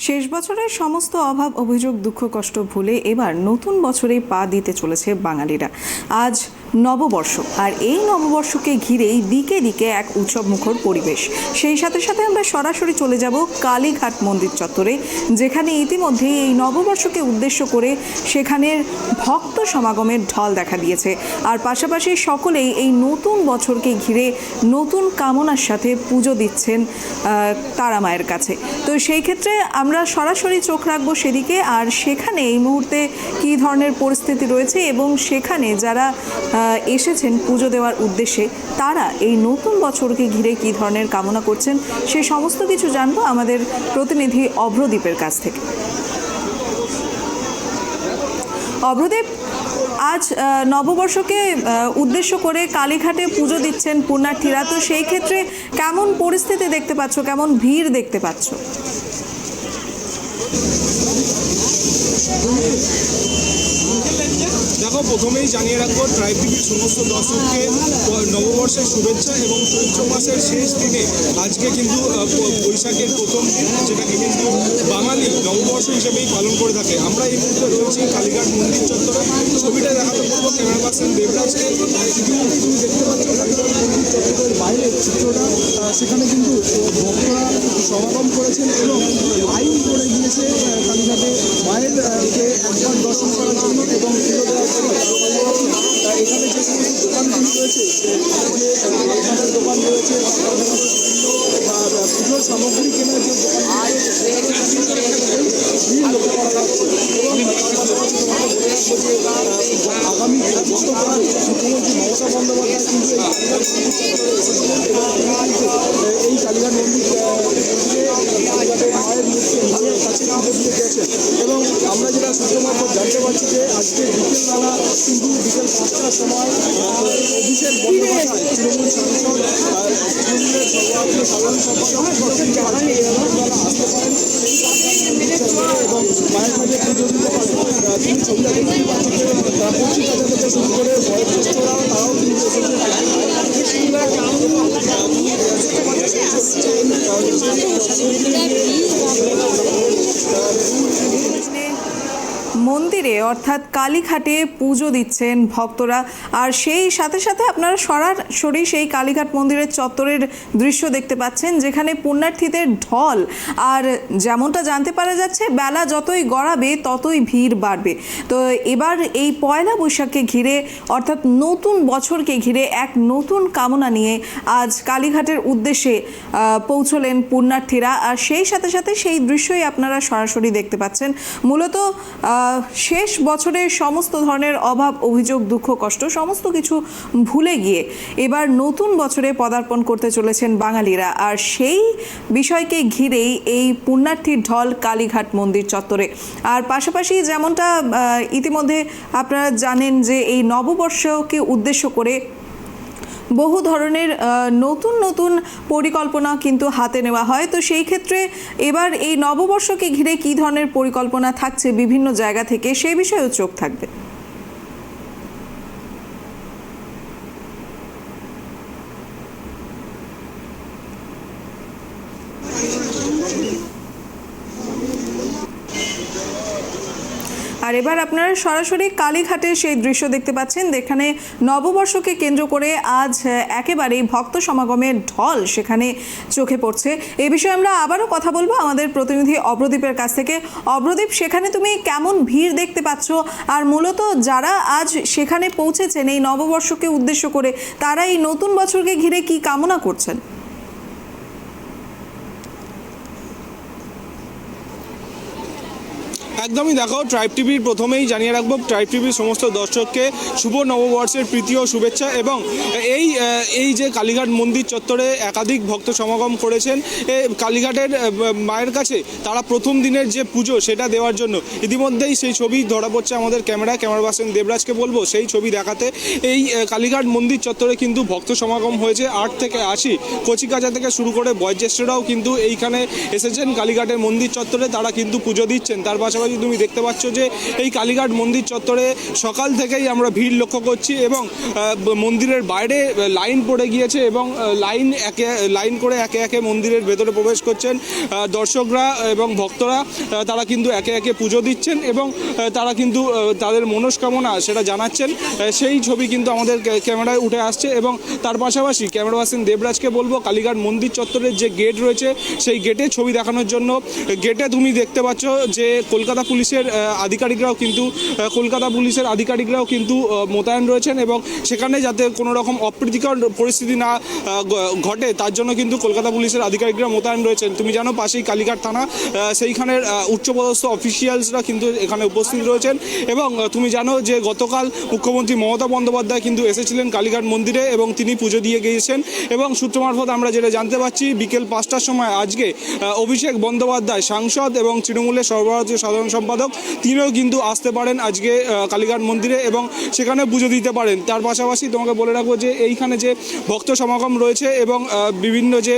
শেষ বছরের সমস্ত অভাব অভিযোগ দুঃখ কষ্ট ভুলে এবার নতুন বছরেই পা দিতে চলেছে বাঙালিরা। আজ নববর্ষ, আর এই নববর্ষকে ঘিরেই দিকে দিকে এক উৎসব মুখর পরিবেশ। সেই সাথে সাথে আমরা সরাসরি চলে যাব কালীঘাট মন্দির চত্বরে, যেখানে ইতিমধ্যেই এই নববর্ষকে উদ্দেশ্য করে সেখানের ভক্ত সমাগমের ঢল দেখা দিয়েছে। আর পাশাপাশি সকলেই এই নতুন বছরকে ঘিরে নতুন কামনার সাথে পুজো দিচ্ছেন তারা মায়ের কাছে। তো সেই ক্ষেত্রে আমরা সরাসরি চোখ রাখবো সেদিকে, আর সেখানে এই মুহূর্তে কী ধরনের পরিস্থিতি রয়েছে এবং সেখানে যারা এসেছেন পুজো দেওয়ার উদ্দেশ্যে তারা এই নতুন বছরকে ঘিরে কী ধরনের কামনা করছেন সে সমস্ত কিছু জানবো আমাদের প্রতিনিধি অভ্রদীপের কাছ থেকে। অভ্রদীপ, আজ নববর্ষকে উদ্দেশ্য করে কালীঘাটে পুজো দিচ্ছেন পুণ্যার্থীরা, তো সেই ক্ষেত্রে কেমন পরিস্থিতি দেখতে পাচ্ছ, কেমন ভিড় দেখতে পাচ্ছ? দেখো, প্রথমেই জানিয়ে রাখবো ট্রাইব টিভির সমস্ত দর্শককে নববর্ষের শুভেচ্ছা এবং চৈত্র মাসের শেষ দিনে আজকে কিন্তু বৈশাখের প্রথম দিন, যেটাকে কিন্তু বাঙালি নববর্ষ হিসেবেই পালন করে থাকে। আমরা এই মুহূর্তে রয়েছি কালীঘাট মন্দির চত্বরে। ছবিটা দেখাতে বলবো ক্যামেরা পার্সন দেবরাজকে। তুমি দেখতে পাচ্ছ কালীঘাট মন্দির চত্বরের বাইরের চিত্রটা, সেখানে কিন্তু ভক্তরা সমাগম করেছেন এবং লাইন করে গিয়েছে কালীঘাটে মায়ের একবার দর্শন করার জন্য এবং পুজো দেওয়ার জন্য। এখানে যে সমস্ত দোকানগুলি রয়েছে, যে দোকান রয়েছে, পুজোর সামগ্রী কেনার যে দোকান ভিড় লক্ষ্য করা যাচ্ছে। এবং আগামী গতকাল মুখ্যমন্ত্রী মমতা বন্দ্যোপাধ্যায় কিন্তু এই কালীঘাট মন্দির কালীঘাটের মায়ের মূর্তি নিজের কাছে পুজো দিয়ে গেছেন। এবং আমরা যেটা সূত্রমাত্র জানতে পারছি যে আজকে বিকেলবেলা কিন্তু বিকেল 5টার সময় অভিষেক বন্দ্যোপাধ্যায় তৃণমূল সাংসদ, তৃণমূলের সর্বভারতীয় সাধারণ সম্পাদক আসতে পারেন এবং মায়ের কাছে পুজো দিতে পারেন। তিনি ছবিটা দেখতেই পাচ্ছি যে পত্রিকা থেকে শুরু করে বয়োজ্যেষ্ঠরা তারাও কিন্তু মন্দিরে অর্থাৎ কালীঘাটে পুজো দিচ্ছেন ভক্তরা। আর সেই সাথে সাথে আপনারা সরাসরি সেই কালীঘাট মন্দিরের চত্বরের দৃশ্য দেখতে পাচ্ছেন, যেখানে পুণ্যার্থীদের ঢল। আর যেমনটা জানতে পারা যাচ্ছে, বেলা যতই গড়াবে ততই ভিড় বাড়বে। তো এবার এই পয়লা বৈশাখকে ঘিরে অর্থাৎ নতুন বছরকে ঘিরে এক নতুন কামনা নিয়ে আজ কালীঘাটের উদ্দেশ্যে পৌঁছলেন পুণ্যার্থীরা। আর সেই সাথে সাথে সেই দৃশ্যই আপনারা সরাসরি দেখতে পাচ্ছেন। মূলত শেষ বছরের সমস্ত ধরনের অভাব অভিযোগ দুঃখ কষ্ট সমস্ত কিছু ভুলে গিয়ে এবার নতুন বছরে পদার্পণ করতে চলেছেন বাঙালিরা। আর সেই বিষয়কে ঘিরেই এই পুণ্যার্থীর ঢল কালীঘাট মন্দির চত্বরে। আর পাশাপাশি যেমনটা ইতিমধ্যে আপনারা জানেন যে এই নববর্ষকে উদ্দেশ্য করে বহু ধরনের নতুন নতুন পরিকল্পনা কিন্তু হাতে নেওয়া হয়। তো সেই ক্ষেত্রে এবার এই নববর্ষকে ঘিরে কী ধরনের পরিকল্পনা থাকছে বিভিন্ন জায়গা থেকে, সেই বিষয়েও চোখ থাকবে। আর এবার আপনারা সরাসরি কালীঘাটের সেই দৃশ্য দেখতে পাচ্ছেন, যেখানে নববর্ষকে কেন্দ্র করে আজ একেবারেই ভক্ত সমাগমের ঢল সেখানে চোখে পড়ছে। এই বিষয়ে আমরা আবারও কথা বলবো আমাদের প্রতিনিধি অভ্রদীপের কাছ থেকে। অভ্রদীপ, সেখানে তুমি কেমন ভিড় দেখতে পাচ্ছ, আর মূলত যারা আজ সেখানে পৌঁছেছেন এই নববর্ষকে উদ্দেশ্য করে, তারা এই নতুন বছরকে ঘিরে কি কামনা করছেন? একদমই। দেখো, ট্রাইব টিভির প্রথমেই জানিয়ে রাখবো ট্রাইব টিভির সমস্ত দর্শককে শুভ নববর্ষের প্রীতি ও শুভেচ্ছা। এবং এই যে কালীঘাট মন্দির চত্বরে একাধিক ভক্ত সমাগম করেছেন কালীঘাটের মায়ের কাছে, তারা প্রথম দিনের যে পুজো সেটা দেওয়ার জন্য ইতিমধ্যেই সেই ছবি ধরা পড়ছে আমাদের ক্যামেরা পার্সন দেবরাজকে বলবো সেই ছবি দেখাতে। এই কালীঘাট মন্দির চত্বরে কিন্তু ভক্ত সমাগম হয়েছে 8 থেকে 80, কচিকাঁচা থেকে শুরু করে বয়োজ্যেষ্ঠরাও কিন্তু এইখানে এসেছেন কালীঘাটের মন্দির চত্বরে, তারা কিন্তু পুজো দিচ্ছেন। তার পাশাপাশি পাশাপাশি তুমি দেখতে পাচ্ছ যে এই কালীঘাট মন্দির চত্বরে সকাল থেকেই আমরা ভিড় লক্ষ্য করছি এবং মন্দিরের বাইরে লাইন পড়ে গিয়েছে এবং লাইন করে একে একে মন্দিরের ভেতরে প্রবেশ করছেন দর্শকরা এবং ভক্তরা। তারা কিন্তু একে একে পুজো দিচ্ছেন এবং তারা কিন্তু তাদের মনস্কামনা সেটা জানাচ্ছেন। সেই ছবি কিন্তু আমাদের ক্যামেরায় উঠে আসছে এবং তার পাশাপাশি ক্যামেরা পার্সন দেবরাজকে বলবো কালীঘাট মন্দির চত্বরের যে গেট রয়েছে সেই গেটে ছবি দেখানোর জন্য। গেটে তুমি দেখতে পাচ্ছ যে কলকাতা পুলিশের আধিকারিকরাও কিন্তু মোতায়েন রয়েছেন এবং সেখানে যাতে কোনো রকম অপ্রীতিকর পরিস্থিতি না ঘটে তার জন্য কিন্তু কলকাতা পুলিশের আধিকারিকরা মোতায়েন রয়েছেন। তুমি জানো পাশেই কালীঘাট থানা, সেইখানের উচ্চপদস্থ অফিসিয়ালসরা কিন্তু এখানে উপস্থিত রয়েছেন এবং তুমি জানো যে গতকাল মুখ্যমন্ত্রী মমতা বন্দ্যোপাধ্যায় কিন্তু এসেছিলেন কালীঘাট মন্দিরে এবং তিনি পুজো দিয়ে গিয়েছেন এবং সূত্র মারফত আমরা যেটা জানতে পারছি বিকেল 5টার সময় আজকে অভিষেক বন্দ্যোপাধ্যায় সাংসদ এবং তৃণমূলের সর্বভারতীয় সাধারণ সম্পাদক তিনিও কিন্তু আসতে পারেন আজকে কালীঘাট মন্দিরে এবং সেখানে পুজো দিতে পারেন। তার পাশাপাশি তোমাকে বলে রাখবো যে এইখানে যে ভক্ত সমাগম রয়েছে এবং বিভিন্ন যে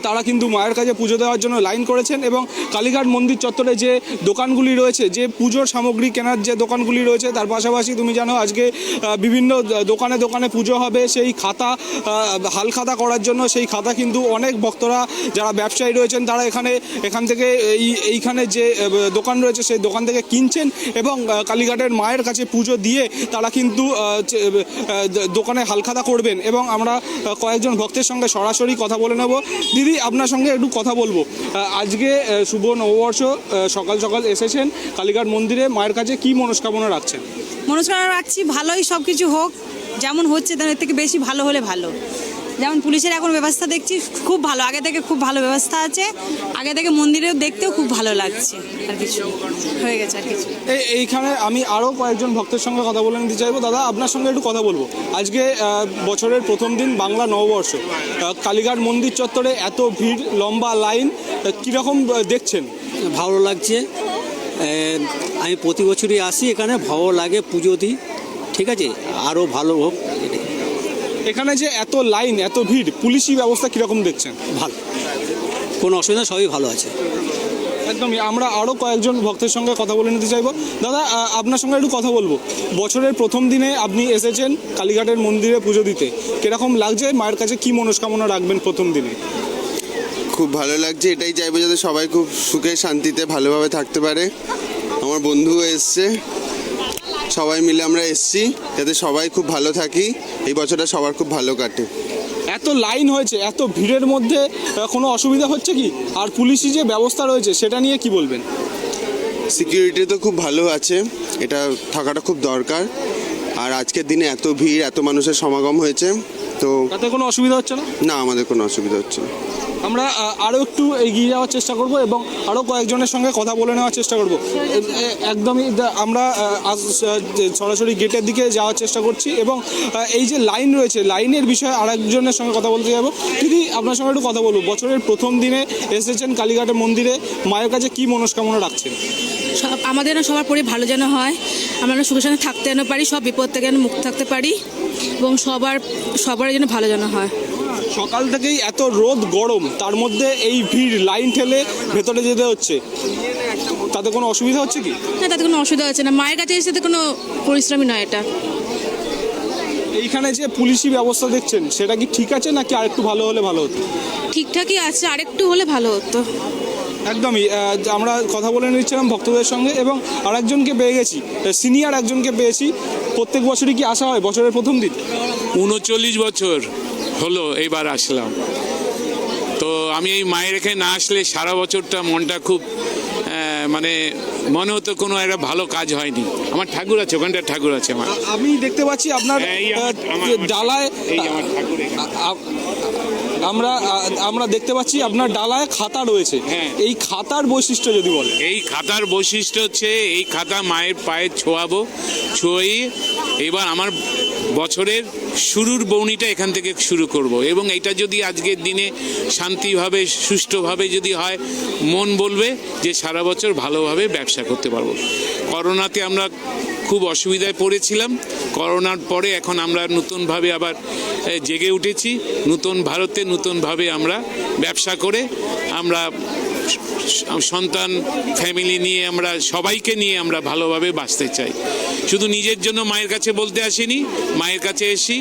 তারা কিন্তু মায়ের কাছে পুজো দেওয়ার জন্য লাইন করেছেন এবং কালীঘাট মন্দির চত্বরে যে দোকানগুলি রয়েছে, যে পুজোর সামগ্রী কেনার যে দোকানগুলি রয়েছে, তার পাশাপাশি তুমি জানো আজকে বিভিন্ন দোকানে দোকানে পুজো হবে। সেই খাতা হাল খাতা করার জন্য সেই খাতা কিন্তু অনেক ভক্তরা যারা ব্যবসায়ী রয়েছেন তারা এখান থেকে এইখানে যে দোকান রয়েছে সেই দোকান থেকে কিনছেন এবং কালীঘাটের মায়ের কাছে পুজো দিয়ে তারা কিন্তু দোকানে হালখাতা করবেন এবং আমরা কয়েকজন ভক্তের সঙ্গে সরাসরি কথা বলে নেব। দিদি, আপনার সঙ্গে একটু কথা বলবো। আজকে শুভ নববর্ষ, সকাল সকাল এসেছেন কালীঘাট মন্দিরে, মায়ের কাছে কি মনস্কামনা রাখছেন? মনস্কামনা রাখছি ভালোই সব কিছু হোক, যেমন হচ্ছে তার থেকে বেশি ভালো হলে ভালো। যেমন পুলিশের এখন ব্যবস্থা দেখছি খুব ভালো, আগে থেকে খুব ভালো ব্যবস্থা আছে, আগে থেকে মন্দিরেও দেখতেও খুব ভালো লাগছে। আর কিছু হয়ে গেছে আর কিছু। এইখানে আমি আরও কয়েকজন ভক্তের সঙ্গে কথা বলে নিতে চাইবো। দাদা, আপনার সঙ্গে একটু কথা বলবো। আজকে বছরের প্রথম দিন, বাংলা নববর্ষ, কালীঘাট মন্দির চত্বরে এত ভিড়, লম্বা লাইন, কীরকম দেখছেন? ভালো লাগছে। আমি প্রতি বছরই আসি এখানে, ভালো লাগে, পুজো দিই। ঠিক আছে, আরও ভালো হোক। এখানে যে এত লাইন, এত ভিড়, পুলিশি ব্যবস্থা কীরকম দেখছেন? ভালো, কোনো অসুবিধা, সবই ভালো আছে। একদমই। আমরা আরও কয়েকজন ভক্তের সঙ্গে কথা বলে নিতে চাইবো। দাদা, আপনার সঙ্গে একটু কথা বলবো। বছরের প্রথম দিনে আপনি এসেছেন কালীঘাটের মন্দিরে পুজো দিতে, কীরকম লাগছে? মায়ের কাছে কি মনস্কামনা রাখবেন প্রথম দিনে? খুব ভালো লাগছে, এটাই চাইবো যাতে সবাই খুব সুখে শান্তিতে ভালোভাবে থাকতে পারে। আমার বন্ধুও এসছে, সবাই মিলে আমরা এসছি যাতে সবাই খুব ভালো থাকি, এই বছরটা সবার খুব ভালো কাটে। এত লাইন হয়েছে, এত ভিড়ের মধ্যে কোনো অসুবিধা হচ্ছে কি? আর পুলিশি যে ব্যবস্থা রয়েছে সেটা নিয়ে কি বলবেন? সিকিউরিটি তো খুব ভালো আছে, এটা থাকাটা খুব দরকার। আর আজকের দিনে এত ভিড়, এত মানুষের সমাগম হয়েছে, তো তাতে কোনো অসুবিধা হচ্ছে না? না, আমাদের কোনো অসুবিধা হচ্ছে না। আমরা আরও একটু এগিয়ে যাওয়ার চেষ্টা করব এবং আরও কয়েকজনের সঙ্গে কথা বলে নেওয়ার চেষ্টা করব। একদমই আমরা সরাসরি গেটের দিকে যাওয়ার চেষ্টা করছি এবং এই যে লাইন রয়েছে, লাইনের বিষয়ে আরেকজনের সঙ্গে কথা বলতে যাব। দিদি, আপনার সঙ্গে একটু কথা বলবো। বছরের প্রথম দিনে এসেছেন কালীঘাটের মন্দিরে, মায়ের কাছে কি মনস্কামনা রাখছেন? আমাদের সবার পরে ভালো যেন হয়, আমরা সুখের সঙ্গে থাকতে যেন পারি, সব বিপদ থেকে যেন মুক্ত থাকতে পারি এবং সবার যেন ভালো যেন হয়। সকাল থেকেই এত রোদ গরম, তার মধ্যে এই ভিড়, লাইন ঠেলে ভেতরে যেতে হচ্ছে, তাতে কোনো অসুবিধা হচ্ছে কি? না, তাতে কোনো অসুবিধা হচ্ছে না, মায়ের কাছে এসে কোনো পরিশ্রমই নয় এটা। এইখানে যে পুলিশি ব্যবস্থা দেখছেন সেটা কি ঠিক আছে নাকি আরেকটু ভালো হলে ভালো হতো? ঠিকঠাকই আছে, আরেকটু হলে ভালো হতো। একদমই। আমরা কথা বলে নিচ্ছিলাম ভক্তদের সঙ্গে এবং আরেকজনকে পেয়ে গেছি, সিনিয়র একজনকে পেয়েছি। প্রত্যেক বছরই কি আসা হয় বছরের প্রথম দিন? 39 বছর হলো এইবার আসলাম। তো আমি এই মায়ের এখানে না আসলে সারা বছরটা মনটা খুব মানে মনে হতো কোনো একটা ভালো কাজ হয়নি। আমার ঠাকুর আছে, ওখানটা ঠাকুর আছে আমার। আমি দেখতে পাচ্ছি আপনার ডালায়, আমরা দেখতে পাচ্ছি আপনার ডালায় খাতা রয়েছে। হ্যাঁ। এই খাতার বৈশিষ্ট্য যদি বলে। এই খাতার বৈশিষ্ট্য হচ্ছে এই খাতা মায়ের পায়ে ছোঁয়াবো, ছুঁয়ে এবার আমার বছরের শুরুর বৌনিটা এখান থেকে শুরু করব এবং এটা যদি আজকের দিনে শান্তিভাবে, সুষ্ঠুভাবে যদি হয়, মন বলবে যে সারা বছর ভালোভাবে ব্যবসা করতে পারবো। করোনাতে আমরা খুব অসুবিধায় পড়েছিলাম, করোনার পরে এখন আমরা নতুনভাবে আবার জেগে উঠেছি, নতুন ভারতে নতুনভাবে আমরা ব্যবসা করে আমরা সন্তান ফ্যামিলি নিয়ে আমরা সবাইকে নিয়ে আমরা ভালোভাবে বাঁচতে চাই। শুধু নিজের জন্য মায়ের কাছে বলতে আসিনি, মায়ের কাছে এসি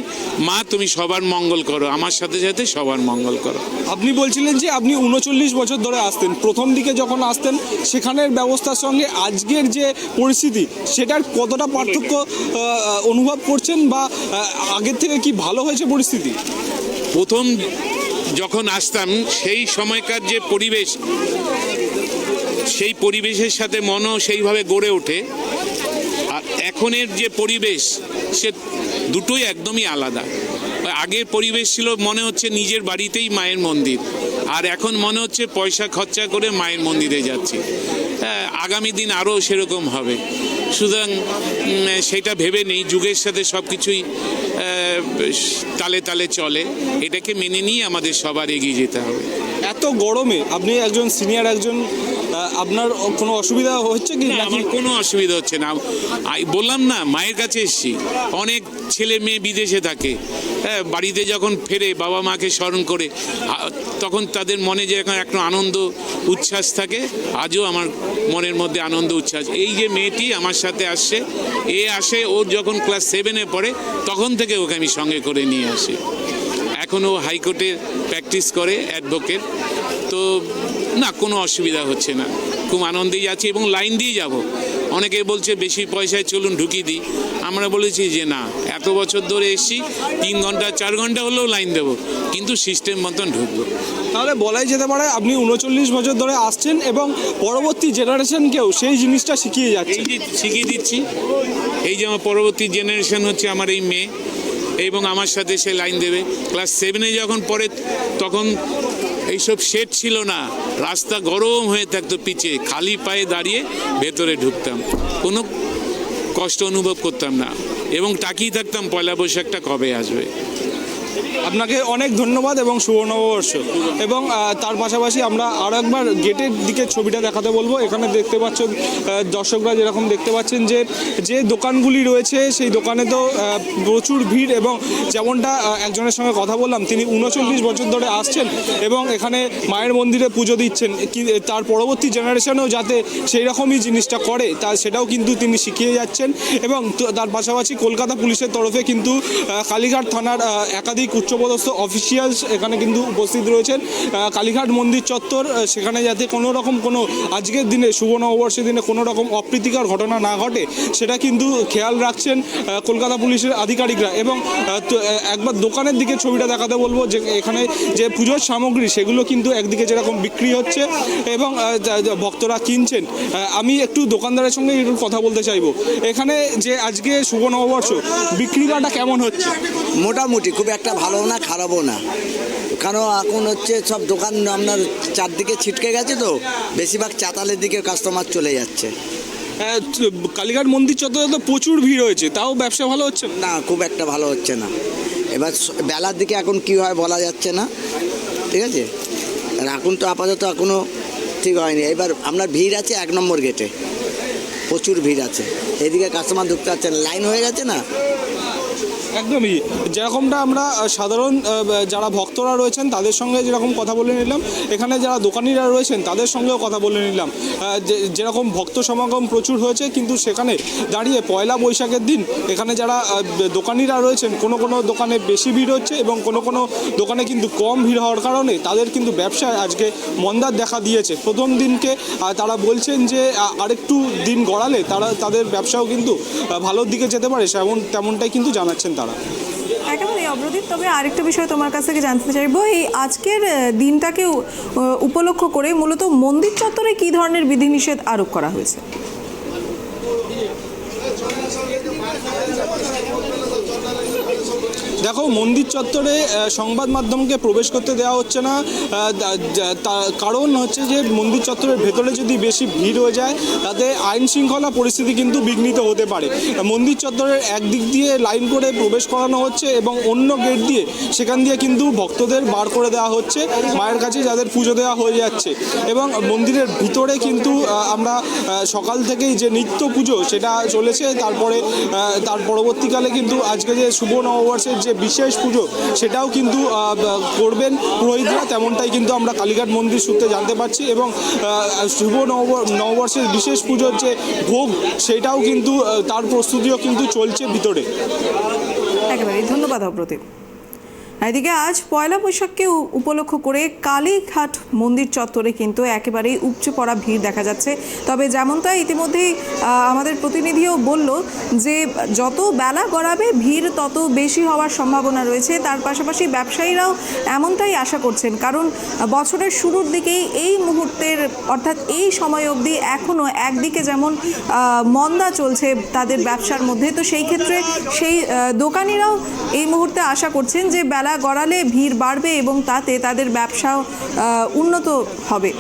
মা তুমি সবার মঙ্গল করো, আমার সাথে সাথে সবার মঙ্গল করো। আপনি বলছিলেন যে আপনি 39 বছর ধরে আসতেন, প্রথম দিকে যখন আসতেন সেখানের ব্যবস্থার সঙ্গে আজকের যে পরিস্থিতি সেটার কতটা পার্থক্য অনুভব করছেন, বা আগের থেকে কি ভালো হয়েছে পরিস্থিতি? প্রথম যখন আসতাম সেই সময়কার যে পরিবেশ, সেই পরিবেশের সাথে মনও সেইভাবে গড়ে ওঠে, আর এখনের যে পরিবেশ সে দুটোই একদমই আলাদা। আগের পরিবেশ ছিল মনে হচ্ছে নিজের বাড়িতেই মায়ের মন্দির, আর এখন মনে হচ্ছে পয়সা খরচা করে মায়ের মন্দিরে যাচ্ছি। আগামী দিন আরও সেরকম হবে, সুতরাং সেটা ভেবে নেই, যুগের সাথে সব কিছুই তালে তালে চলে, এটাকে মেনে নিয়ে আমাদের সবার এগিয়ে যেতে হবে। এত গরমে আপনি একজন সিনিয়র একজন, আপনার কোনো অসুবিধা হচ্ছে কি? না, আমার কোনো অসুবিধা হচ্ছে না। বললাম না, মায়ের কাছে এসেছি। অনেক ছেলে মেয়ে বিদেশে থাকে, হ্যাঁ, বাড়িতে যখন ফেরে বাবা মাকে স্মরণ করে তখন তাদের মনে যে এখন একটা আনন্দ উচ্ছ্বাস থাকে, আজও আমার মনের মধ্যে আনন্দ উচ্ছ্বাস। এই যে মেয়েটি আমার সাথে আসছে, আসে ওর যখন ক্লাস 7-এ পড়ে তখন থেকে ওকে আমি সঙ্গে করে নিয়ে আসি। এখন ও হাইকোর্টে প্র্যাকটিস করে, অ্যাডভোকেট। তো না, কোনো অসুবিধা হচ্ছে না, খুব আনন্দেই আছি এবং লাইন দিয়ে যাব। অনেকে বলছে বেশি পয়সায় চলুন ঢুকিয়ে দিই, আমরা বলেছি যে না, এত বছর ধরে এসছি, 3 ঘন্টা 4 ঘন্টা হলেও লাইন দেবো, কিন্তু সিস্টেম মতন ঢুকবো। তাহলে বলাই যেতে পারে আপনি 39 বছর ধরে আসছেন এবং পরবর্তী জেনারেশনকেও সেই জিনিসটা শিখিয়ে এই যাচ্ছেন। যে শিখিয়ে দিচ্ছি, এই যে আমার পরবর্তী জেনারেশন হচ্ছে আমার এই মেয়ে, এবং আমার সাথে সে লাইন দেবে। ক্লাস 7-এ যখন পড়ে তখন এইসব শেড ছিল না, রাস্তা গরম হয়ে থাকতো, পিছে খালি পায়ে দাঁড়িয়ে ভেতরে ঢুকতাম, কোনো কষ্ট অনুভব করতাম না, এবং তাকিয়ে থাকতাম পয়লা বৈশাখটা কবে আসবে। আপনাকে অনেক ধন্যবাদ এবং শুভ নববর্ষ। এবং তার পাশাপাশি আমরা আরও একবার গেটের দিকে ছবিটা দেখাতে বলবো। এখানে দেখতে পাচ্ছেন দর্শকরা যেরকম দেখতে পাচ্ছেন যে দোকানগুলি রয়েছে সেই দোকানে তো প্রচুর ভিড়, এবং যেমনটা একজনের সঙ্গে কথা বললাম, তিনি 39 বছর ধরে আসছেন এবং এখানে মায়ের মন্দিরে পুজো দিচ্ছেন। তার পরবর্তী জেনারেশনেও যাতে সেই রকমই জিনিসটা করে সেটাও কিন্তু তিনি শিখিয়ে যাচ্ছেন। এবং তার পাশাপাশি কলকাতা পুলিশের তরফে কিন্তু কালীঘাট থানার একাধিক উচ্চপদস্থ অফিসিয়ালস এখানে কিন্তু উপস্থিত রয়েছেন। কালীঘাট মন্দির চত্বর, সেখানে যাতে কোনো রকম কোনো আজকের দিনে শুভ নববর্ষের দিনে কোনো রকম অপ্রীতিকর ঘটনা না ঘটে সেটা কিন্তু খেয়াল রাখছেন কলকাতা পুলিশের আধিকারিকরা। এবং একবার দোকানের দিকে ছবিটা দেখাতে বলবো, যে এখানে যে পুজোর সামগ্রী সেগুলো কিন্তু একদিকে যেরকম বিক্রি হচ্ছে এবং ভক্তরা কিনছেন। আমি একটু দোকানদারের সঙ্গে একটু কথা বলতে চাইবো। এখানে যে আজকে শুভ নববর্ষ বিক্রিটা কেমন হচ্ছে? মোটামুটি, খুব একটা ভালো না খারাপও না, কারণ এখন হচ্ছে সব দোকান আপনার চারদিকে ছিটকে গেছে, তো বেশিরভাগ চাতালের দিকে কাস্টমার চলে যাচ্ছে। কালীঘাট মন্দির চত্বরে তো প্রচুর ভিড় হয়েছে, তাও ব্যবসা ভালো হচ্ছে না, খুব একটা ভালো হচ্ছে না। এবার বেলার দিকে এখন কি হয় বলা যাচ্ছে না, ঠিক আছে। আর এখন তো আপাতত এখনও ঠিক হয়নি। এবার আপনার ভিড় আছে 1 নম্বর গেটে, প্রচুর ভিড় আছে, এদিকে কাস্টমার ঢুকতে পারছে না, লাইন হয়ে গেছে না। একদমই যেরকমটা আমরা সাধারণ যারা ভক্তরা রয়েছেন তাদের সঙ্গে যেরকম কথা বলে নিলাম, এখানে যারা দোকানিরা রয়েছেন তাদের সঙ্গেও কথা বলে নিলাম। যেরকম ভক্ত সমাগম প্রচুর হয়েছে, কিন্তু সেখানে দাঁড়িয়ে পয়লা বৈশাখের দিন এখানে যারা দোকানিরা রয়েছেন, কোনো কোনো দোকানে বেশি ভিড় হচ্ছে এবং কোনো কোনো দোকানে কিন্তু কম ভিড় হওয়ার কারণে তাদের কিন্তু ব্যবসায় আজকে মন্দার দেখা দিয়েছে। প্রথম দিনকে তারা বলছেন যে আরেকটু দিন গড়ালে তাদের ব্যবসাও কিন্তু ভালোর দিকে যেতে পারে, তেমনটাই কিন্তু জানাচ্ছেন তারা। একেবারে অব্রদীপ, তবে আরেকটা বিষয় তোমার কাছ থেকে জানতে চাইবো, এই আজকের দিনটাকে উপলক্ষ করে মূলত মন্দির চত্বরে কী ধরনের বিধিনিষেধ আরোপ করা হয়েছে? দেখো, মন্দির চত্বরে সংবাদ মাধ্যমকে প্রবেশ করতে দেওয়া হচ্ছে না, কারণ হচ্ছে যে মন্দির চত্বরের ভেতরে যদি বেশি ভিড় হয়ে যায় তাতে আইন শৃঙ্খলা পরিস্থিতি কিন্তু বিঘ্নিত হতে পারে। মন্দির চত্বরের একদিক দিয়ে লাইন করে প্রবেশ করানো হচ্ছে এবং অন্য গেট দিয়ে সেখান দিয়ে কিন্তু ভক্তদের বার করে দেওয়া হচ্ছে মায়ের কাছে, যাদের পুজো দেওয়া হয়ে যাচ্ছে। এবং মন্দিরের ভিতরে কিন্তু আমরা সকাল থেকেই যে নিত্য পুজো সেটা চলেছে, তার পরবর্তীকালে কিন্তু আজকে যে শুভ নববর্ষের যে যে বিশেষ পুজো সেটাও কিন্তু করবেন পুরোহিতরা, তেমনটাই কিন্তু আমরা কালীঘাট মন্দির সূত্রে জানতে পারছি। এবং শুভ নববর্ষের বিশেষ পুজোর যে ভোগ সেটাও কিন্তু তার প্রস্তুতিও কিন্তু চলছে ভিতরে। একেবারেই ধন্যবাদ অপ্রতিম। এদিকে আজ পয়লা বৈশাখকে উপলক্ষ করে কালীঘাট মন্দির চত্বরে কিন্তু একেবারেই উপচে পড়া ভিড় দেখা যাচ্ছে। তবে যেমনটা ইতিমধ্যেই আমাদের প্রতিনিধিও বলল যে যত বেলা গড়াবে ভিড় তত বেশি হওয়ার সম্ভাবনা রয়েছে। তার পাশাপাশি ব্যবসায়ীরাও এমনটাই আশা করছেন, কারণ বছরের শুরুর দিকেই এই মুহূর্তের অর্থাৎ এই সময় অবধি এখনও একদিকে যেমন মন্দা চলছে তাদের ব্যবসার মধ্যে, তো সেই ক্ষেত্রে সেই দোকানিরাও এই মুহূর্তে আশা করছেন যে বেলা গড়ালে ভিড় বাড়বে এবং তাতে তাদের ব্যবসাও উন্নত হবে।